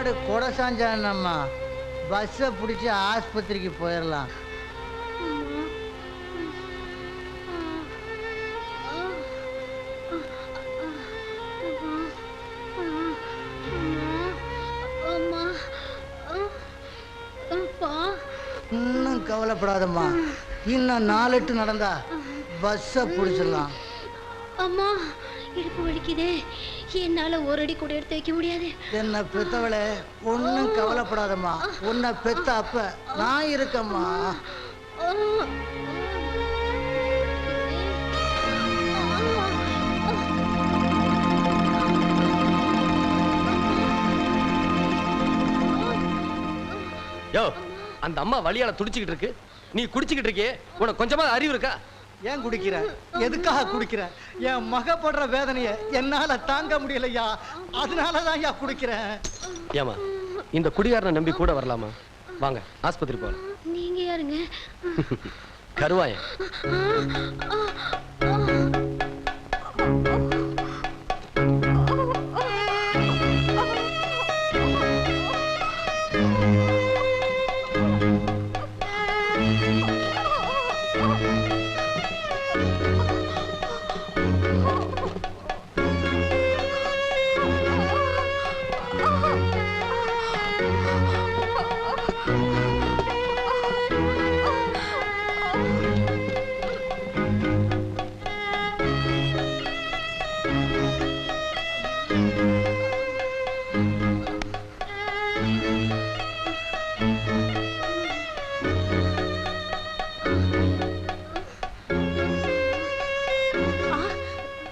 மாடு கொடை சாஞ்சானம்மா. பஸ்ஸை பிடிச்சி ஆஸ்பத்திரிக்கு போயிடலாம். இன்னும் கவலைப்படாதம்மா. இன்னும் 4 எட்டு நடந்தா பஸ்ஸை பிடிச்சிடலாம். அம்மா, இடுப்பு வலிக்குதே. என்னால ஒரு அடி கூட எடுத்து வைக்க முடியாது. என்ன பெத்தவளே, ஒன்னும் கவலைப்படாதம்மா. உன்னை பெத்த அப்ப நான் இருக்கம்மா. யோ, அந்த அம்மா வலியால துடிச்சுக்கிட்டு இருக்கு, நீ குடிச்சுக்கிட்டு இருக்கியே, உனக்கு கொஞ்சமா அறிவு இருக்கா? ஏன் குடிக்கிற? எதுக்காக குடிக்கிற? என் மக படுற வேதனைய என்னால தாங்க முடியலையா, அதனாலதான் யா குடிக்கிறேன். ஏமா, இந்த குடிகாரனை நம்பி கூட வரலாமா? வாங்க ஆஸ்பத்திரி போலாம். நீங்க யாருங்க? கருவாயன்.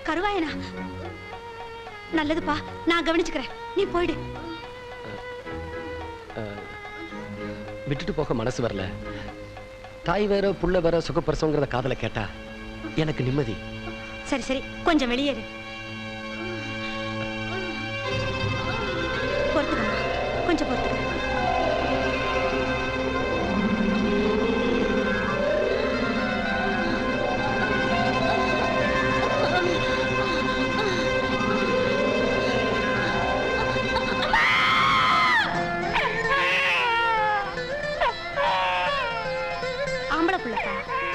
கருவாயனா? நல்லதுப்பா, நான் கவனிச்சுக்கிறேன், நீ போயிடு. விட்டுட்டு போக மனசு வரல. தாய் வேற புள்ள வேற சுகப்பிரசவங்கிறத காதல கேட்டா எனக்கு நிம்மதி. சரி சரி, கொஞ்சம் வெளியேறு. பொறுத்துக்கம்மா, கொஞ்சம் பொறுத்துக்க.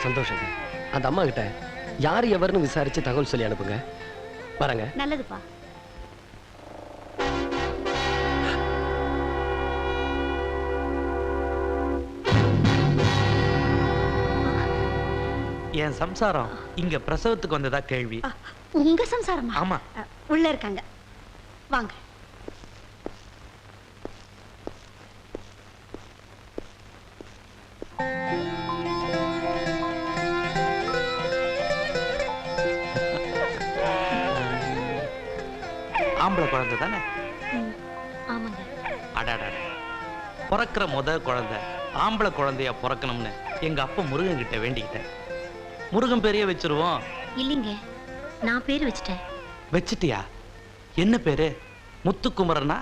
சந்தோஷம். அந்த அம்மா கிட்ட யார் எவர்னு விசாரிச்சு தகவல் சொல்லி அனுப்புங்க. வரங்க. நல்லதுப்பா. என் சம்சாரம் இங்க பிரசவத்துக்கு வந்ததா கேள்வி. உங்க சம்சாரமா? ஆமா. உள்ள இருக்காங்க, வாங்க. ஆம்பளை குழந்தை தானே? ஆமாங்க. அடாடா, பிறக்கிற குழந்தை ஆம்பளை குழந்தையா பிறக்கணும்னு எங்க அப்பா முருகன் கிட்ட வேண்டிக்கிட்டேன். முருகன் பேரையே வச்சிருவோம். இல்லைங்க, நான் பேர் வச்சிட்டேன். வச்சிட்டியா? என்ன பேரு? முத்துக்குமரனா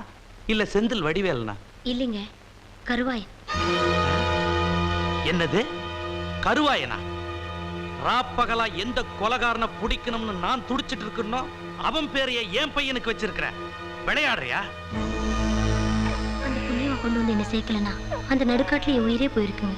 இல்ல செந்தில் வடிவேலனா? இல்லைங்க, கருவாயன். என்னது கருவாயனா? ராப்பகலா எந்த கொலகாரனை பிடிக்கணும்னு நான் துடிச்சிட்டு இருக்கணும், அவன் பேரைய என் பையனுக்கு வச்சிருக்கிற. விளையாடுறியா? அந்த புண்ணியவ கொண்டு வந்து என்ன சேர்க்கலனா அந்த நடுக்காட்டுல என் உயிரே போயிருக்குங்க.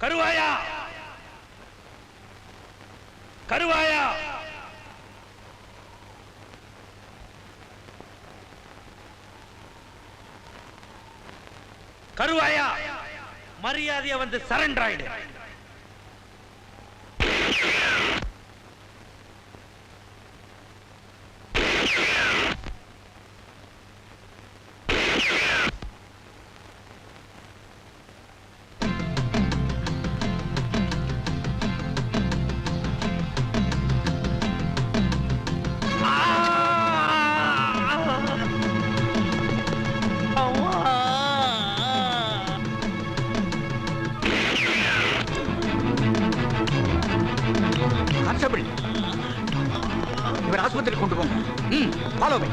கருவாயா, கருவாயா, கருவாயா, மரியாதையா வந்து சரண்டர் ஆயிடு. கான்ஸ்டபிள், இவர் ஆஸ்பத்திரி கொண்டு போங்க. Follow me.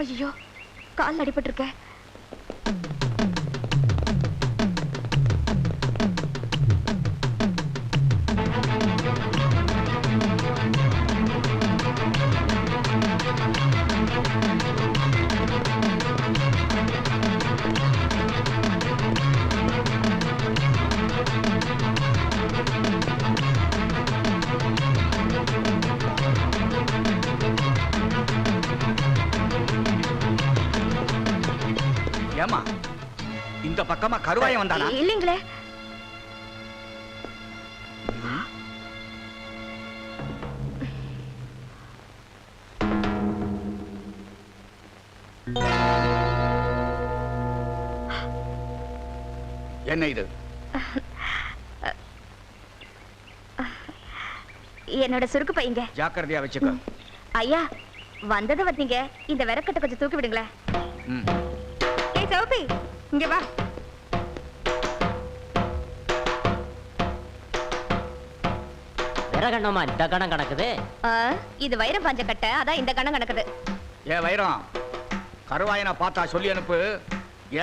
ஐயோ, கால் அடிபட்டிருக்க. ஏமா, இந்த பக்கமா கருவாயம் வந்தானா? இல்லைங்களே. என்ன இது? என்னோட சுருக்கு பையங்க. ஜாக்கிரதையா வச்சுக்க. ஐயா, வந்தது வந்தீங்க, இந்த விறக்கட்டை கொஞ்சம் தூக்கி விடுங்களேன். ம். ஏய் சௌபி, இங்க வா. விறகண்ணமா இந்த கணம் கணக்குது. இது வைரம் பாஞ்ச கட்டை, அதான் இந்த கணம் கணக்குது. ஏ வைரம், கருவாயனை பார்த்தா சொல்லி அனுப்பு.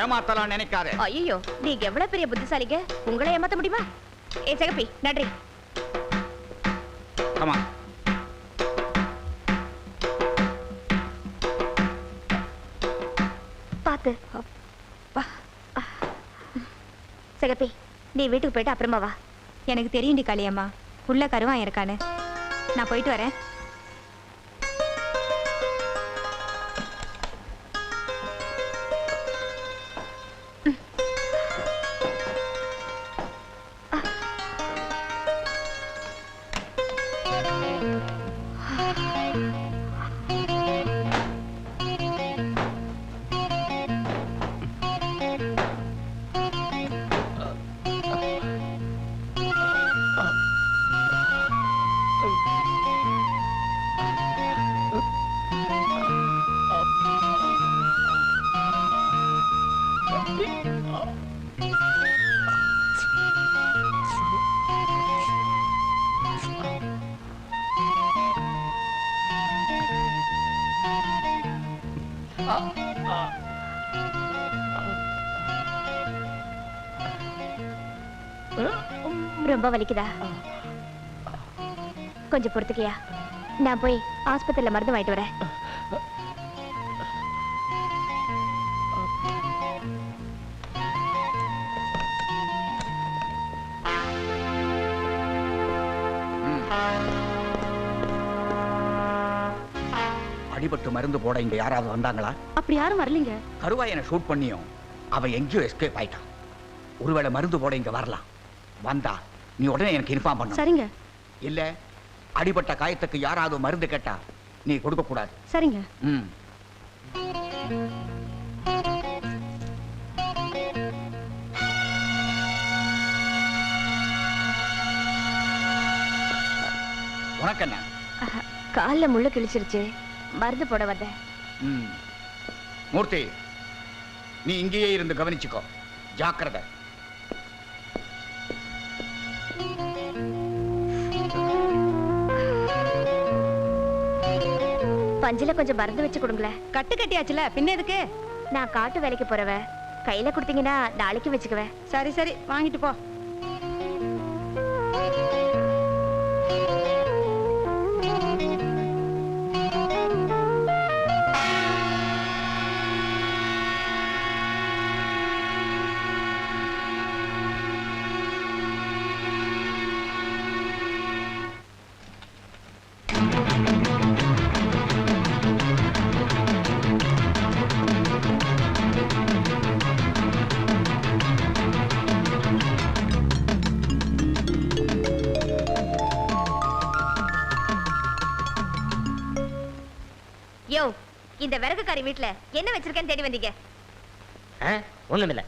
ஏமாத்தலாம் நினைக்காதே. ஐயோ, நீங்க எவ்வளவு பெரிய புத்திசாலிங்க, உங்களை ஏமாத்த முடியுமா? ஏ சகப்பி, நன்றி. ஆமா. பாத்து. சகப்பி, நீ வீட்டுக்கு போயிட்டு அப்புறமா வா. எனக்கு தெரியும்டி காளியம்மா, உள்ள கருவான் இருக்கானு. நான் போயிட்டு வரேன். ரொம்ப வலிக்குதா? கொஞ்சம் பொறுத்துக்கியா, நான் போய் ஆஸ்பத்திரியில மருந்து வாங்கிட்டு வரேன். அடிபட்டு மருந்து போட இங்க யாராவது வந்தாங்களா? அப்படி யாரும் வரலீங்க. கருவாயனை ஷூட் பண்ணியும் அவன் எங்கேயோ எஸ்கேப் ஆயிட்டான். ஒருவேளை மருந்து போட இங்க வரலாம். வந்தா நீ உடனே எனக்கு இன்ஃபார்ம் பண்ணு. சரிங்க. இல்ல அடிபட்ட காயத்துக்கு யாராவது மருந்து கேட்டா நீ கொடுக்க கூடாது. சரிங்க. ம். உனக்கு என்ன? காலில் முள்ளு கிழிச்சிருச்சு, மருந்து போட வந்தேன். ம். மூர்த்தி, நீ இங்கேயே இருந்து கவனிச்சுக்கோ. ஜாக்கிரதை. பஞ்சில கொஞ்சம் மருந்து வச்சு கொடுங்களேன். கட்டு கட்டியாச்சுல, பின்ன எதுக்கு? நான் காட்டு வேலைக்கு போறவ, கையில கொடுத்தீங்கன்னா நாளைக்கு வச்சுக்குவேன். சரி சரி, வாங்கிட்டு போ. யோ, இந்த விறகுக்காரி வீட்டுல என்ன வச்சிருக்கேன்னு தேடி வந்தீங்க? ஒண்ணுமில்ல.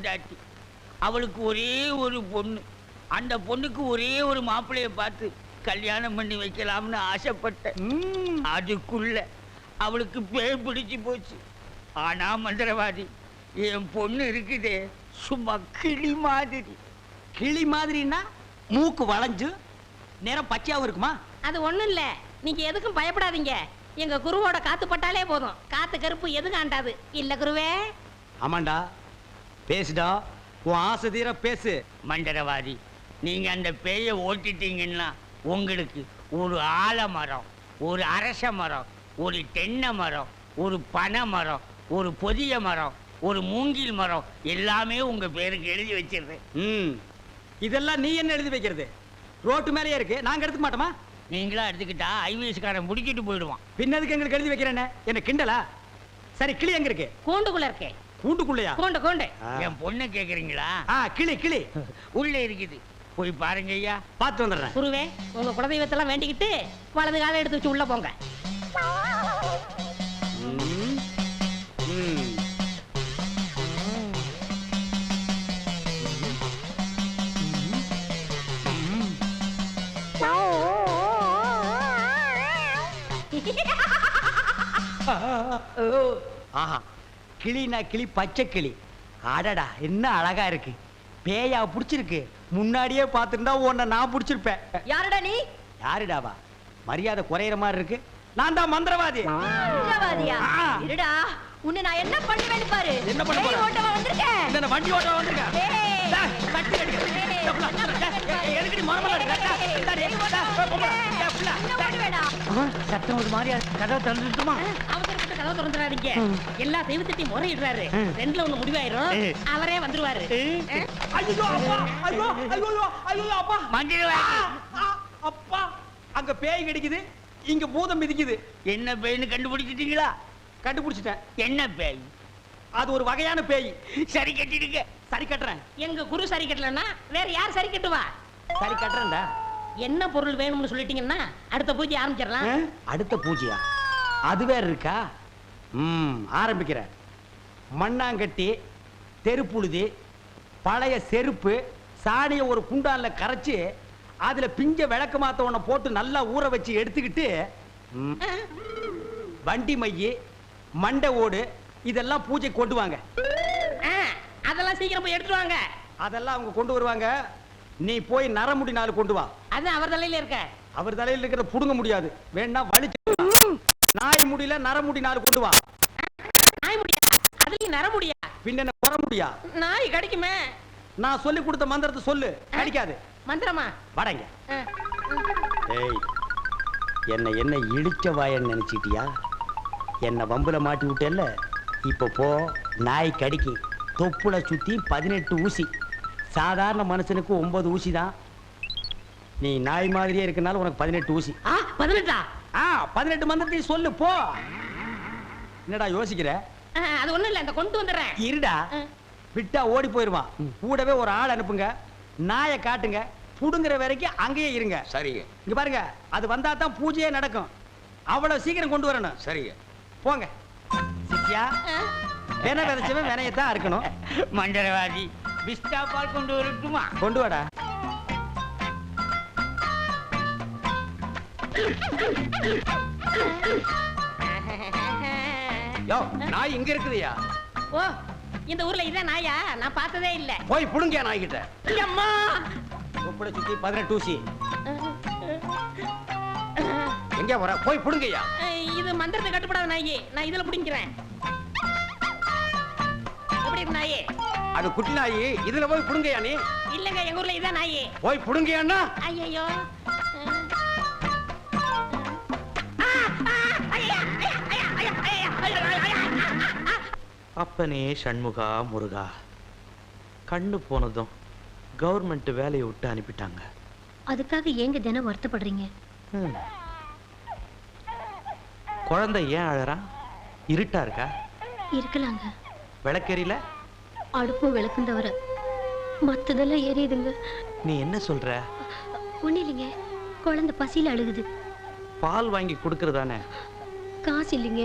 பொண்டாட்டி. அவளுக்கு ஒரே ஒரு பொண்ணு. அந்த பொண்ணுக்கு ஒரே ஒரு மாப்பிள்ளைய பார்த்து கல்யாணம் பண்ணி வைக்கலாம்னு ஆசைப்பட்டேன். அதுக்குள்ள அவளுக்கு பேய் பிடிச்சு போச்சு. ஆனா மந்திரவாதி, என் பொண்ணு இருக்குதே சும்மா கிளி மாதிரி. கிளி மாதிரின்னா மூக்கு வளைஞ்சு நேரம் பச்சையாவும் இருக்குமா? அது ஒண்ணும் இல்ல, நீங்க எதுக்கும் பயப்படாதீங்க. எங்க குருவோட காத்து பட்டாலே போதும், காத்து கருப்பு எதுவும் ஆண்டாது. இல்ல குருவே? ஆமாண்டா, பேசுடா, உன் ஆசை தீர பேசு. மந்திரவாதி, நீங்க அந்த பேயை ஓட்டிட்டீங்கன்னா உங்களுக்கு ஒரு ஆலமரம், ஒரு அரச மரம், ஒரு தென்னை மரம், ஒரு பனை மரம், ஒரு பொதிய மரம், ஒரு மூங்கில் மரம் எல்லாமே உங்க பேருக்கு எழுதி வச்சிருக்கேன். இதெல்லாம் நீ என்ன எழுதி வைக்கிறது? ரோட்டு மேலேயே இருக்கு, நாங்க எடுத்துக்க மாட்டோமா? நீங்களா எடுத்துக்கிட்டா ஐவிஎஸ்காரன் முடிக்கிட்டு போயிடுவான். பின்னதுக்கு எங்களுக்கு எழுதி வைக்கிறேன்னு என்ன கிண்டலா? சரி, கிளி எங்க இருக்கு? கூண்டுக்குள்ள இருக்கே. கூண்டுக்குள்ளையா? கூண்டு கூண்டு. என் பொண்ணை கேக்குறீங்களா? கிளி கிளி உள்ள இருக்குது, போய் பாருங்க ஐயா. பார்த்து வந்துடுறேன். குருவே, உங்க குலதெய்வத்தெல்லாம் வேண்டிக்கிட்டு வலது காலை எடுத்து வச்சு உள்ள போங்க. ஆஹா, கிளினா கிளி, பச்சை கிளி. அடடா, என்ன அழகா இருக்கு. பேயா புடிச்சிருக்கு. முன்னாடியே பார்த்துருந்தா உன்னை நான் புடிச்சிருப்பேன். யாருடா நீ? யாருடாவா? மரியாதை குறையிற மாதிரி இருக்கு. நான் தான் மந்திரவாதி. மந்திரவாதியா? இருடா, உன்னை நான் என்ன பண்ணுவேன்னு பாரு. என்ன பண்ண போற? ஓட்டவா வந்திருக்கேன். இந்த வண்டி ஓட்டவா வந்திருக்கேன். டேய், கட்டி அடிக்க. எதுக்கு மரமல இருக்கா? சத்தம் ஒரு மாதிரியா, கதவை திறந்துட்டுமா? அவசரப்பட்டு கதவை திறந்துடாதீங்க. எல்லா தெய்வத்திட்டையும் முறையிடுறாரு. ரெண்டுல ஒண்ணு முடிவாயிரும், அவரே வந்துருவாரு. ஐயோ அப்பா, ஐயோ ஐயோ ஐயோ அப்பா, மந்திரவாதி, அப்பா, அங்க பேய் கிடைக்குது, இங்க பூதம் மிதிக்குது. என்ன பேய்னு கண்டுபிடிச்சிட்டீங்களா? கண்டுபிடிச்சிட்டேன். என்ன பேய்? அது ஒரு வகையான பேய். சரி கட்டிடுங்க. சரி கட்டுறேன். எங்க குரு சரி கட்டலன்னா வேற யார் சரி கட்டுவா? சரி கட்டுறேன்டா. என்ன பொருள் வேணும்னு சொல்லிட்டீங்கன்னா அடுத்த பூஜை ஆரம்பிச்சிடலாம். அடுத்த பூஜையா? அது வேற இருக்கா? ஆரம்பிக்கிறேன். மண்ணாங்கட்டி, தெருப்புழுதி, பழைய செருப்பு, சாணியை ஒரு குண்டான்ல கரைச்சு அதுல பிஞ்ச விளக்கு மாத்த ஒண்ண போட்டு நல்லா ஊற வச்சு எடுத்துக்கிட்டு வண்டி மைய, மண்டை ஓடு இதெல்லாம் பூஜை கொண்டு வாங்க. அதெல்லாம் சீக்கிரம் போய் எடுத்துட்டு வாங்க. அதெல்லாம் அவங்க கொண்டு வருவாங்க. நீ போய் நரமுடி 4 கொண்டு வா. அது அவர் தலையில இருக்க. அவர் தலையில இருக்கிற புடுங்க முடியாது, வேணா வலிச்சு. நாய் முடியல, நரமுடி 4 கொண்டு வா. நாய் முடியா? அதுலயும் நர முடியா? பின்ன வர முடியா? நாய் கடிக்குமே. நான் சொல்லி கொடுத்த மந்திரத்தை சொல்லு, கடிக்காது. மந்திரமா? வடங்க. ஏய், என்ன இழிச்ச வாயன்னு நினைச்சிட்டியா? என்ன வம்புல மாட்டி விட்டேல்ல, இப்ப போ. நாய் கடிக்கு தொப்புல சுத்தி 18 ஊசி. சாதாரண மனுஷனுக்கு 9 ஊசி தான். நீ நாய் மாதிரியே இருக்கனால உனக்கு 18 ஊசி. 18? 18 மந்திரத்தையும் சொல்லு, போ. என்னடா யோசிக்கிற? அது ஒண்ணும் இல்ல, இந்த கொண்டு வந்துடுறேன். இருடா, விட்டா ஓடி போயிருவான். கூடவே ஒரு ஆள் அனுப்புங்க, நாயை காட்டுங்க, புடுங்குற வரைக்கும் அங்கேயே இருங்க. சரிங்க. இங்க பாருங்க, அது வந்தா தான் பூஜையே நடக்கும். அவ்வளவு சீக்கிரம் கொண்டு வரணும். சரிங்க. போங்க. சித்தியா, வேண விதைச்சவன் வினையத்தான் இருக்கணும். மந்திரவாதி, பிஸ்டா பால் கொண்டு வரட்டுமா? கொண்டு வாடா. யோ, நாய் இங்க இருக்குதுயா. ஓ, இந்த ஊர்ல இதான் நாயா? நான் பார்த்ததே இல்ல. போய் புடுங்க நாய் கிட்ட. அம்மா, தொப்புல சுத்தி 18 ஊசி. எங்க வர? போய் புடுங்கய்யா. இது மந்திரத்தை கட்டுப்படாத நாயி. நான் இதுல புடிங்கிறேன். எப்படி இருக்கு நாயி? அது குட்டி நாய், இதுல போய் புடுங்கய்யா நீ. இல்லங்க, எங்க ஊர்ல இதான் நாயி. போய் புடுங்கய்யான்னா. ஐயோ, அப்பனே சண்முகா முருகா, கண்ணு போனதும் கவர்மெண்ட் வேலையை விட்டு அனுப்பிட்டாங்க. அதுக்காக ஏங்க தினம் வருத்தப்படுறீங்க? குழந்தை ஏன் அழறா? இருட்டா இருக்கா? இருக்கலாங்க. விளக்கெரியல? அடுப்பும் விளக்கும் தவிர மத்ததெல்லாம் எரியுதுங்க. நீ என்ன சொல்ற? ஒண்ணு இல்லைங்க, குழந்தை பசியில அழுகுது. பால் வாங்கி கொடுக்கறதானே? காசு இல்லைங்க.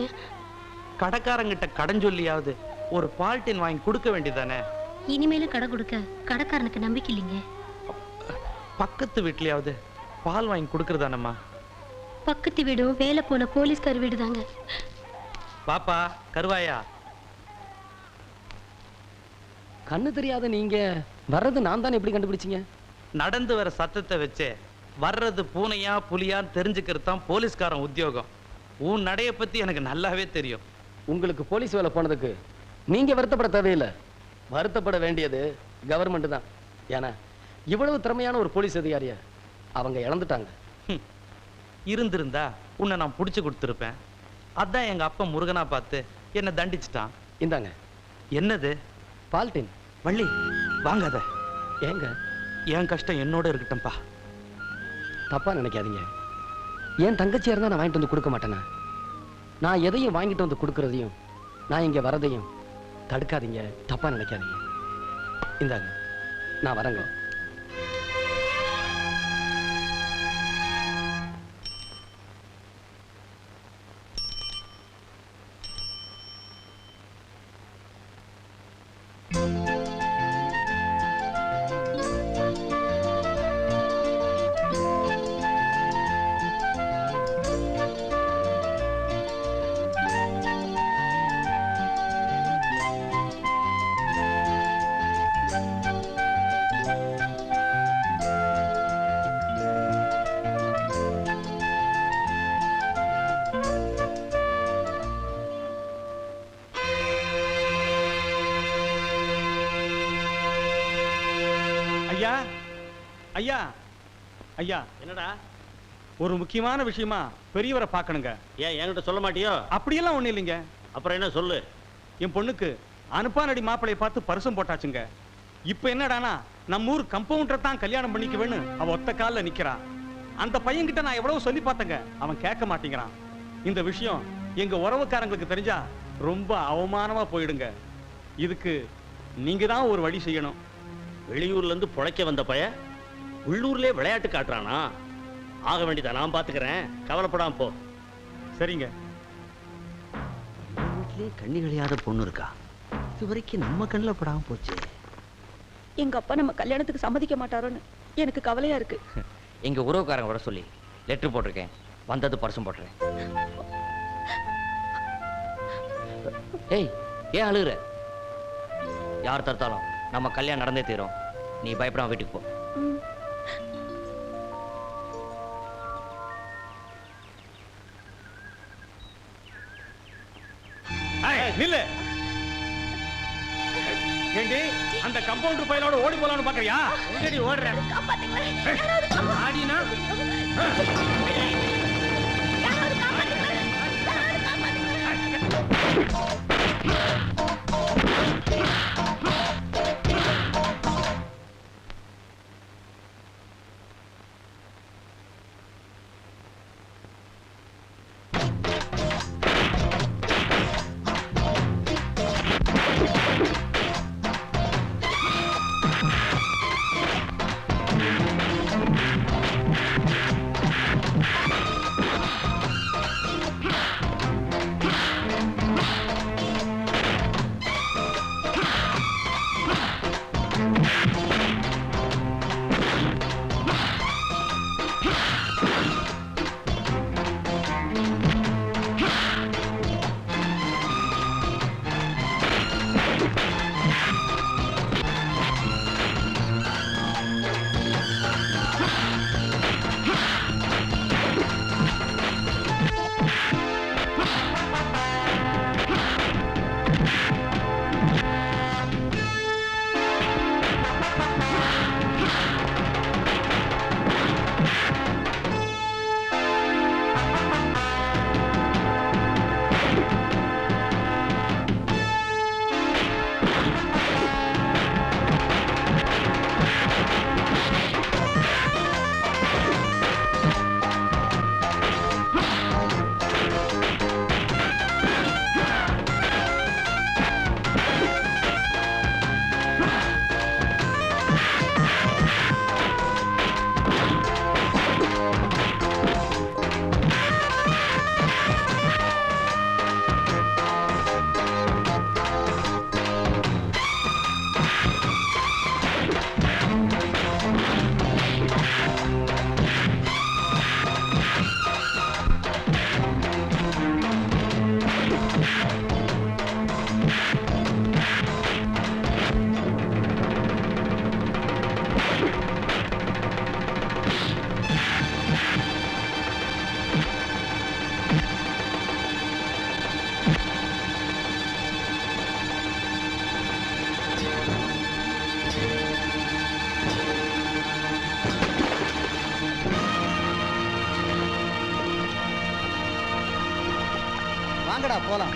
கடைக்காரங்கிட்ட கடன் சொல்லியாவது ஒரு பால் டின் வாங்கி கொடுக்க வேண்டியதானே? இனிமேலும் கடை கொடுக்க கடைக்காரனுக்கு நம்பிக்கை இல்லைங்க. பக்கத்து வீட்லயாவது பால் வாங்கி கொடுக்கறதானம்மா? பக்கத்து வீடும் வேலை போன போலீஸ்கார் வீடு தாங்க. பாப்பா கருவாயா, கண்ணு தெரியாத நீங்க வர்றது நான் தானே எப்படி கண்டுபிடிச்சீங்க? நடந்து வர சத்தத்தை வச்சே வர்றது பூனையா புலியான்னு தெரிஞ்சுக்கிறது தான் போலீஸ்காரன் உத்தியோகம். உன் நடைய பத்தி எனக்கு நல்லாவே தெரியும். உங்களுக்கு போலீஸ் வேலை போனதுக்கு நீங்க வருத்தப்பட தேவையில்லை. வருத்தப்பட வேண்டியது கவர்மெண்ட் தான். ஏன்னா இவ்வளவு திறமையான ஒரு போலீஸ் அதிகாரிய அவங்க இழந்துட்டாங்க. இருந்திருந்தா உன்னை நான் புடிச்சு கொடுத்துருப்பேன். அதான் எங்க அப்பா முருகனா பார்த்து என்னை தண்டிச்சிட்டான். இந்தாங்க. என்னது? பால்டின். வள்ளி வாங்காத. ஏங்க? என் கஷ்டம் என்னோட இருக்கட்டும்பா. தப்பா நினைக்காதீங்க. என் தங்கச்சியா இருந்தா நான் வாங்கிட்டு வந்து கொடுக்க மாட்டேனா? நான் எதையும் வாங்கிட்டு வந்து கொடுக்கறதையும் நான் இங்க வரதையும் தடுக்காதீங்க. தப்பா நினைக்காதீங்க. இந்தாங்க, நான் வரேங்க. ஐயா ஐயா ஐயா, என்னடா? ஒரு முக்கியமான விஷயமா பெரியவரை பார்க்கணுங்க. ஏன் என்கிட்ட சொல்ல மாட்டியோ? அப்படியெல்லாம் ஒண்ணும் இல்லைங்க. அப்புறம் என்ன சொல்லு? என் பொண்ணுக்கு அனுப்பானடி மாப்பிளைய பார்த்து பரிசம் போட்டாச்சுங்க. இப்ப என்னடானா நம்ம ஊர் கம்பவுண்டர் தான் கல்யாணம் பண்ணிக்குவேன்னு அவ ஒத்த காலில் நிக்கிறா. அந்த பையன்கிட்ட நான் எவ்வளவு சொல்லி பார்த்தங்க, அவன் கேட்க மாட்டேங்கிறான். இந்த விஷயம் எங்க உறவுக்காரங்களுக்கு தெரிஞ்சா ரொம்ப அவமானமா போயிடுங்க. இதுக்கு நீங்க தான் ஒரு வழி செய்யணும். வெளியூர்ல இருந்து பொழைக்க வந்த பையன் உள்ளூர்லயே விளையாட்டு காட்டுறானா? ஆக வேண்டியதா, நான் பாத்துக்கிறேன், கவலைப்படாம போ. சரிங்க. வீட்லயே கண்ணி கழியாத பொண்ணு இருக்கா. இது வரைக்கும் நம்ம கண்ணில் படாம போச்சு. எங்க அப்பா நம்ம கல்யாணத்துக்கு சம்மதிக்க மாட்டாரோன்னு எனக்கு கவலையா இருக்கு. எங்க உறவுக்காரங்க வர சொல்லி லெட்டர் போட்டிருக்கேன். வந்தது பரிசும் போட்டுறேன். ஏய், ஏன் அழுகுற? யார் தடுத்தாலும் நம்ம கல்யாணம் நடந்தே தீரும். நீ பயப்படாம வீட்டுக்கு போ. நில்லு. ஏண்டி அந்த கம்பவுண்டர் பையனோட ஓடி போலான்னு பாக்குறியா? எங்கடி ஓடுற? ஆடினா வாங்கடா போலாம்.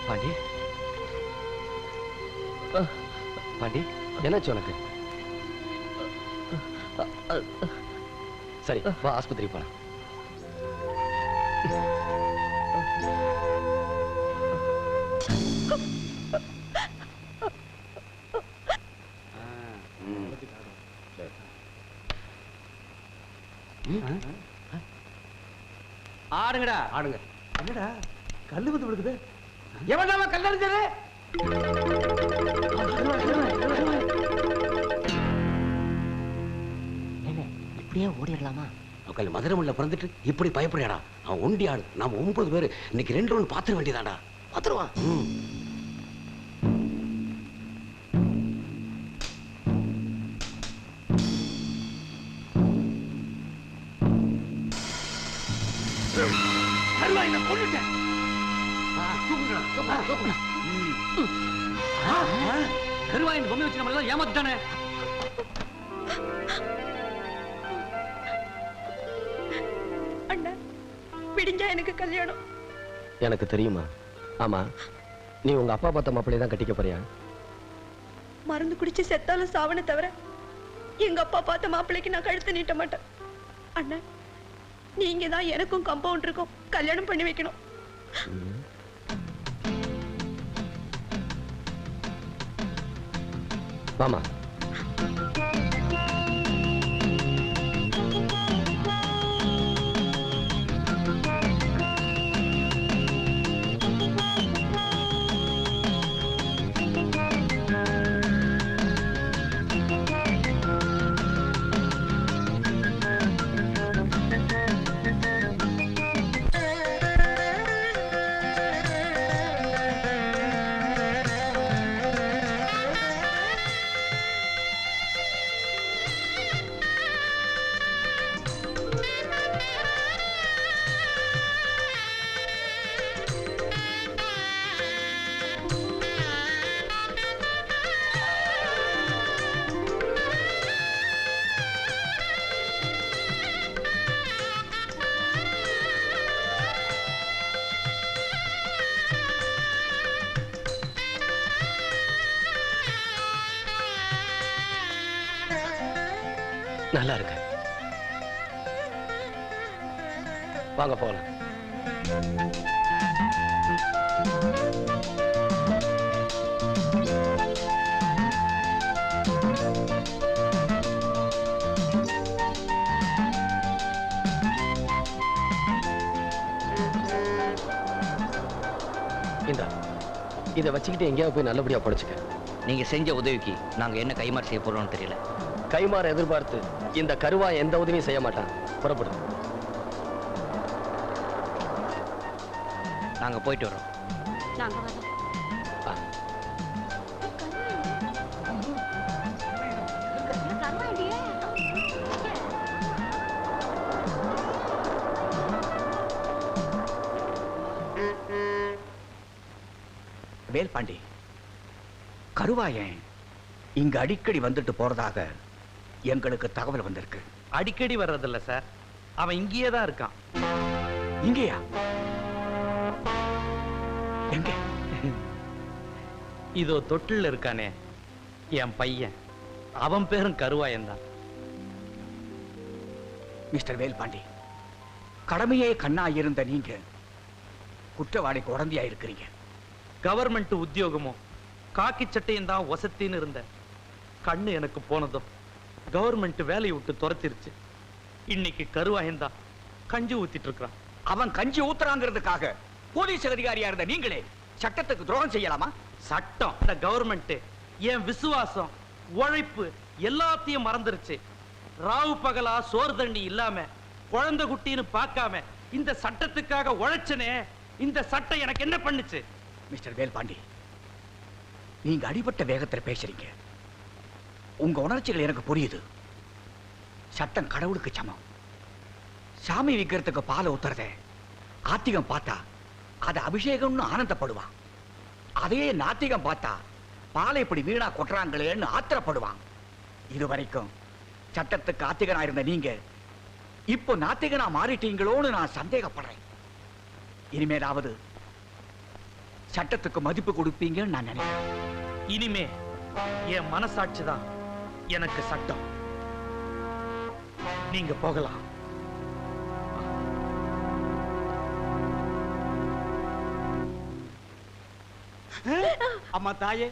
பாண்டி பாண்டி என்னாச்சு உனக்கு? சரி வா ஆஸ்பத்திரி போலாம். ஆடுங்கடா. ஆடுங்க. என்னடா கல்லு வந்து விழுகுது? எவன்டாமா கல்லறிஞ்சது? இப்படியே ஓடிடலாமா? உட்காந்து மதுரமுள்ள பிறந்துட்டு இப்படி பயப்படுறாடா. அவன் ஒண்டி ஆடு, நாம 9 பேர். இன்னைக்கு 2 ரவுண்ட் பாத்துற வேண்டியதாடா. பாத்துருவான். கருவாயின் பொம்மை வச்சு நம்ம எல்லாம் ஏமாத்தானே. அண்ணா விடிஞ்சா எனக்கு கல்யாணம். எனக்கு தெரியுமா? ஆமா, நீ உங்க அப்பா பார்த்த மாப்பிள்ளையை தான் கட்டிக்க போறியா? மருந்து குடிச்சு செத்தாலும் சாவனை தவிர எங்க அப்பா பார்த்த மாப்பிள்ளைக்கு நான் கழுத்து நீட்ட மாட்டேன். அண்ணா நீங்க தான் எனக்கும் கம்பவுண்டருக்கும் கல்யாணம் பண்ணி வைக்கணும். மாமா நல்லா இருக்கு. வாங்க போலாம். இந்தா இதை வச்சுக்கிட்டு எங்கேயாவது போய் நல்லபடியா படிச்சுக்க. நீங்க செஞ்ச உதவிக்கு நாங்க என்ன கைமாறு செய்ய போறோம்னு தெரியல. கைமாற எதிர்பார்த்து இந்த கருவா எந்த உதவியும் செய்ய மாட்டான். புறப்படு. நாங்க போயிட்டு வரோம். நாங்க வரோம். வேல்பாண்டி, கருவாயன் இங்க அடிக்கடி வந்துட்டு போறதாக எங்களுக்கு தகவல் வந்திருக்கு. அடிக்கடி வர்றதில்ல சார், அவன் இங்கேயே தான் இருக்கான். இங்கேயா? எங்க? இதோ தொட்டில் இருக்கானே என் பையன், அவன் பேரும் கருவாயன் தான். மிஸ்டர் வேல்பாண்டி, கடமையே கண்ணா இருந்த நீங்க குற்றவாளிக்கு உடந்தையா இருக்கிறீங்க. கவர்மெண்ட் உத்தியோகமும் காக்கி சட்டையும் தான் வசத்தின்னு இருந்த கண்ணு எனக்கு போனதும் கவர்மெண்ட் வேலையை விட்டு துரத்திருச்சு. இன்னைக்கு கருவாயன் தான் கஞ்சி ஊத்திட்டு இருக்கிறான். அவன் கஞ்சி ஊத்துறாங்கிறதுக்காக போலீஸ் அதிகாரியா இருந்த நீங்களே சட்டத்துக்கு துரோகம் செய்யலாமா? சட்டம், இந்த கவர்மெண்ட் என் விசுவாசம், உழைப்பு எல்லாத்தையும் மறந்துருச்சு. ராவு பகலா சோறு தண்ணி இல்லாம குழந்தை குட்டின்னு பார்க்காம இந்த சட்டத்துக்காக உழைச்சனே, இந்த சட்டம் எனக்கு என்ன பண்ணுச்சு? மிஸ்டர் வேல்பாண்டி, நீங்க அடிபட்ட வேகத்துல பேசுறீங்க. உங்க உணர்ச்சிகள் எனக்கு புரியுது. சட்டம் கடவுளுக்கு சமம். சாமி விக்கிறதுக்கு பாலை ஊத்துறத ஆத்திகம் பார்த்தா அது அபிஷேகம்னு ஆனந்தப்படுவான். அதே நாத்திகம் பார்த்தா பாலை இப்படி வீணா கொட்டுறாங்களேன்னு ஆத்திரப்படுவான். இதுவரைக்கும் சட்டத்துக்கு ஆத்திகனா இருந்த நீங்க இப்போ நாத்திகனா மாறிட்டீங்களோன்னு நான் சந்தேகப்படுறேன். இனிமேலாவது சட்டத்துக்கு மதிப்பு கொடுப்பீங்கன்னு நான் நினைக்கிறேன். இனிமே என் மனசாட்சி தான் எனக்கு சட்டம். நீங்க போகலாம். அம்மா தாயே,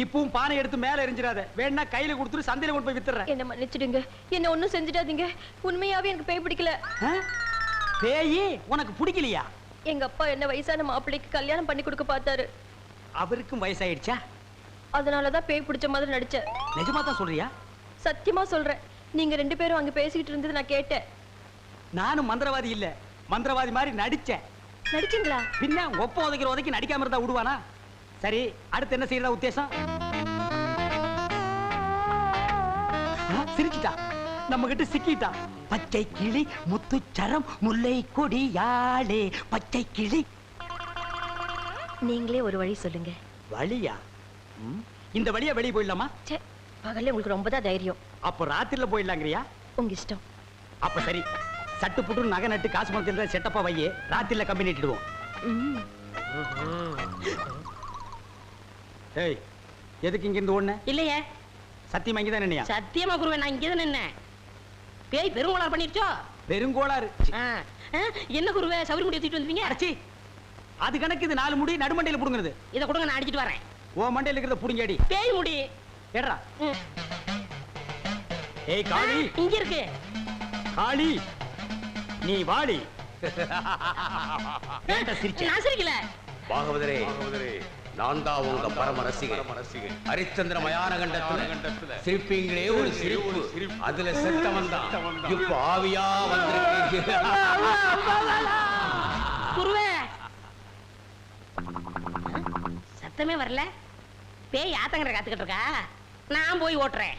இப்பவும் பானை எடுத்து மேல எரிஞ்சிடாத. வேணா கையில கொடுத்துட்டு சந்தையில கொண்டு போய் வித்துறேன். என்ன மன்னிச்சிடுங்க, என்ன ஒண்ணும் செஞ்சிடாதீங்க. உண்மையாவே எனக்கு பேய் பிடிக்கல. பேயி உனக்கு பிடிக்கலையா? எங்க அப்பா என்ன வயசான மாப்பிள்ளைக்கு கல்யாணம் பண்ணி கொடுக்க பார்த்தாரு. அவருக்கும் வயசாயிடுச்சா? அதனாலதான் பேய் பிடிச்ச மாதிரி நடிச்சேன். நிஜமா தான் சொல்றியா? சத்தியமா சொல்றேன். நீங்க 2 பேரும் அங்க பேசிக்கிட்டு இருந்தது நான் கேட்டேன். நானும் மந்திரவாதி இல்ல, மந்திரவாதி மாதிரி நடிச்சேன். நடிச்சீங்களா? பின்ன ஒப்ப உதைக்கிற உதைக்கு நடிக்காம இருந்தா விடுவானா? சரி, அடுத்து என்ன செய்யறதா உத்தேசம்? சிரிச்சிட்டா, நம்ம கிட்ட சிக்கிட்டா. பச்சை கிளி முத்துச்சரம் முல்லை கொடியாளே பச்சை கிளி. நீங்களே ஒரு வழி சொல்லுங்க. வழியா? இந்த வழியா வெளியே போயிடலாமா? ச்சே, பகல்ல உங்களுக்கு ரொம்ப தான் தைரியம். அப்ப ராத்திரில போயிடலாங்கிறியா? உங்க இஷ்டம். அப்ப சரி, சட்டு புட்டு நகை நட்டு காசு பணத்தில் செட்டப்பா வையே, ராத்திரில கம்பெனி இட்டுடுவோம். ம். ஏய், எதுக்கு இங்க இருந்து ஓடுன? இல்லையே, சத்தியமா இங்கதான் நின்னையா? சத்தியமா குருவே, நான் இங்கே தான் நின்னேன். பேய் பெருங்கோளாறு பண்ணிருச்சோ? பெருங்கோளாறு. ஆ, ஆ, என்ன குருவே சவுரி முடி தூக்கிட்டு வந்துட்டீங்க? அடச்சி, அது கணக்கு. இது 4 முடி நடுமண்டையில புடுங்குறது. இதை கொடுங்க, நான் அடிச்சிட்டு வரேன். ஓ மண்டையில இருக்கிறத புடுங்கடி. பேய் முடி ஏடா. ம். ஏய் காளி, இங்க இருக்கு. காளி நீ வாடி. ஏன்டா சிரிச்ச? நான் சிரிக்கல. பாகவதரே, நான் தான் உங்க பரம ரசிகன். ஹரிச்சந்திர மயான கண்டத்துல சிரிப்பீங்களே ஒரு சிரிப்பு, அதுல செத்தவன் தான் இப்ப ஆவியா வந்திருக்கீங்க. குருவே, சத்தமே வரல. பேய் ஆத்தங்கரை காத்துக்கிட்டு இருக்கா, நான் போய் ஓட்டுறேன்.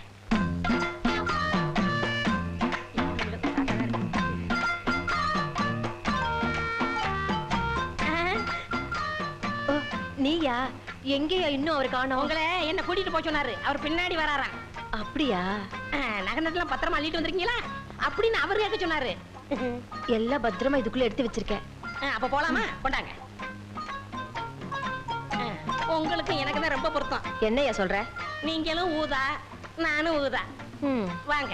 நீயா? எங்கேயா இன்னும் அவர் காணோம்? உங்களை என்ன கூட்டிட்டு போய் சொன்னாரு, அவர் பின்னாடி வராராம். அப்படியா? நகை நட்டுலாம் பத்திரமா அள்ளிட்டு வந்திருக்கீங்களா அப்படின்னு அவர் கேட்க சொன்னாரு. எல்லாம் பத்திரமா இதுக்குள்ள எடுத்து வச்சிருக்கேன். அப்ப போலாமா? கொண்டாங்க. உங்களுக்கு எனக்கு தான் ரொம்ப பொருத்தம். என்னையா சொல்ற? நீங்களும் ஊதா, நானும் ஊதா. ம். வாங்க.